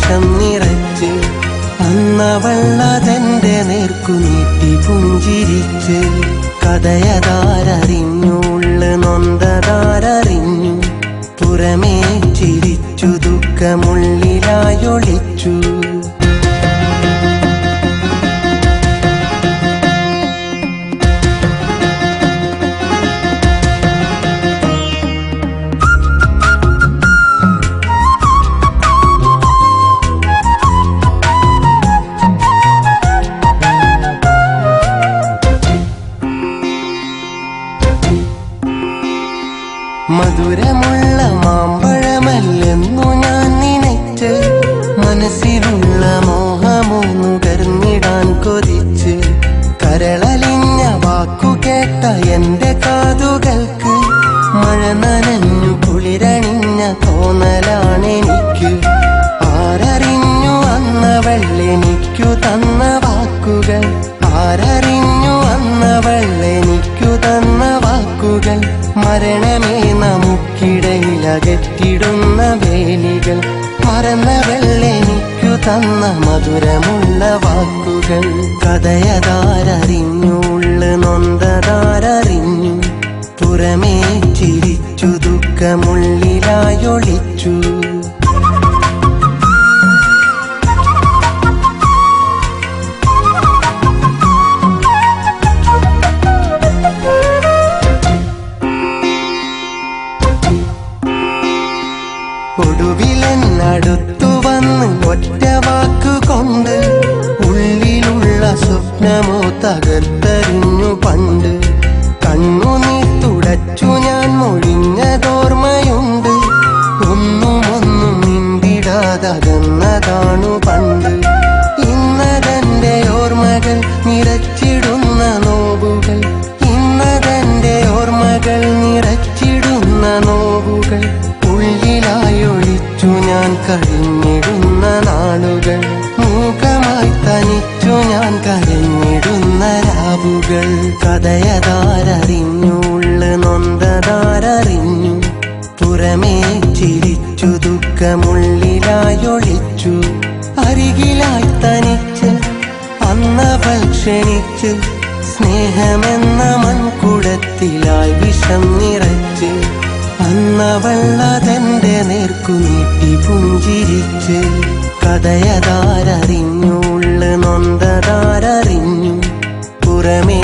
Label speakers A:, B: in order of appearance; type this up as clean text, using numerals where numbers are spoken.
A: വിഷം നിറച്ച് അന്നവളതെന്റെ നേർക്കു നീട്ടി പുഞ്ചിരിച്ച് കഥയതാരറിഞ്ഞു ഉള്ളു നൊന്തതാരറിഞ്ഞു പുറമേ ചിരിച്ചു ദുഃഖമുള്ളിലായൊളിച്ചു മധുരമുള്ള മാമ്പഴമല്ലെന്നു ഞാൻ നനച്ച് മനസ്സിലുള്ള മോഹമോ നുകർന്നിടാൻ കൊതിച്ച് കരളലിഞ്ഞ വാക്കു കേട്ട എന്റെ കാതുകൾക്ക് മഴ നനഞ്ഞു കുളിരണിഞ്ഞ തോന്നലാണെനിക്ക് ആരറിഞ്ഞു അന്നവളെനിക്കു തന്ന വാക്കുകൾ ആരറിഞ്ഞു അന്നവളെനിക്കു തന്ന വാക്കുകൾ മരണമേ നമുക്കിടയിലകറ്റിടുന്ന വേലികൾ മറന്നവളെനിക്കു തന്ന മധുരമുള്ള വാക്കുകൾ കഥയതാരറിഞ്ഞു ഉള്ളു നൊന്തതാരറിഞ്ഞു പുറമേ ചിരിച്ചു ദുഃഖമുള്ളിലായൊളിച്ചു ഒടുവിലെന്നടുത്തു വന്ന് ഒറ്റ വാക്കുകൊണ്ട് ഉള്ളിലുള്ള സ്വപ്നമോ തകർത്തെറിഞ്ഞു പണ്ട് കണ്ണുനീർ തുടച്ചു ഞാൻ മൊഴിഞ്ഞതോർമ്മയുണ്ട് ഒന്നും മിണ്ടിടാതകന്നതാണു പണ്ട് ഇന്നതെന്റെ ഓർമ്മകൾ നിറച്ചിടുന്ന നോവുകൾ ഇന്നതെന്റെ ഓർമ്മകൾ നിറച്ചിടുന്ന നോവുകൾ ഉള്ളിലായൊളിച്ചു ഞാൻ കഴിഞ്ഞിടുന്ന നാളുകൾ മൂകമായി തനിച്ചു ഞാൻ കരഞ്ഞിടുന്ന രാവുകൾ കഥയതാരറിഞ്ഞു ഉള്ളു നൊന്തതാരറിഞ്ഞു പുറമേ ചിരിച്ചു ദുഃഖമുള്ളിലായൊളിച്ചു അരികിലായി തനിച്ച് അന്നവൾ ക്ഷണിച്ച് സ്നേഹമെന്ന മൺകുടത്തിലായി വിഷം നിറച്ച് അന്നവളതെന്റെ നേർക്കു നീട്ടി പുഞ്ചിരിച്ച് കഥയതാരറിഞ്ഞു ഉള്ളു നൊന്തതാരറിഞ്ഞു പുറമേ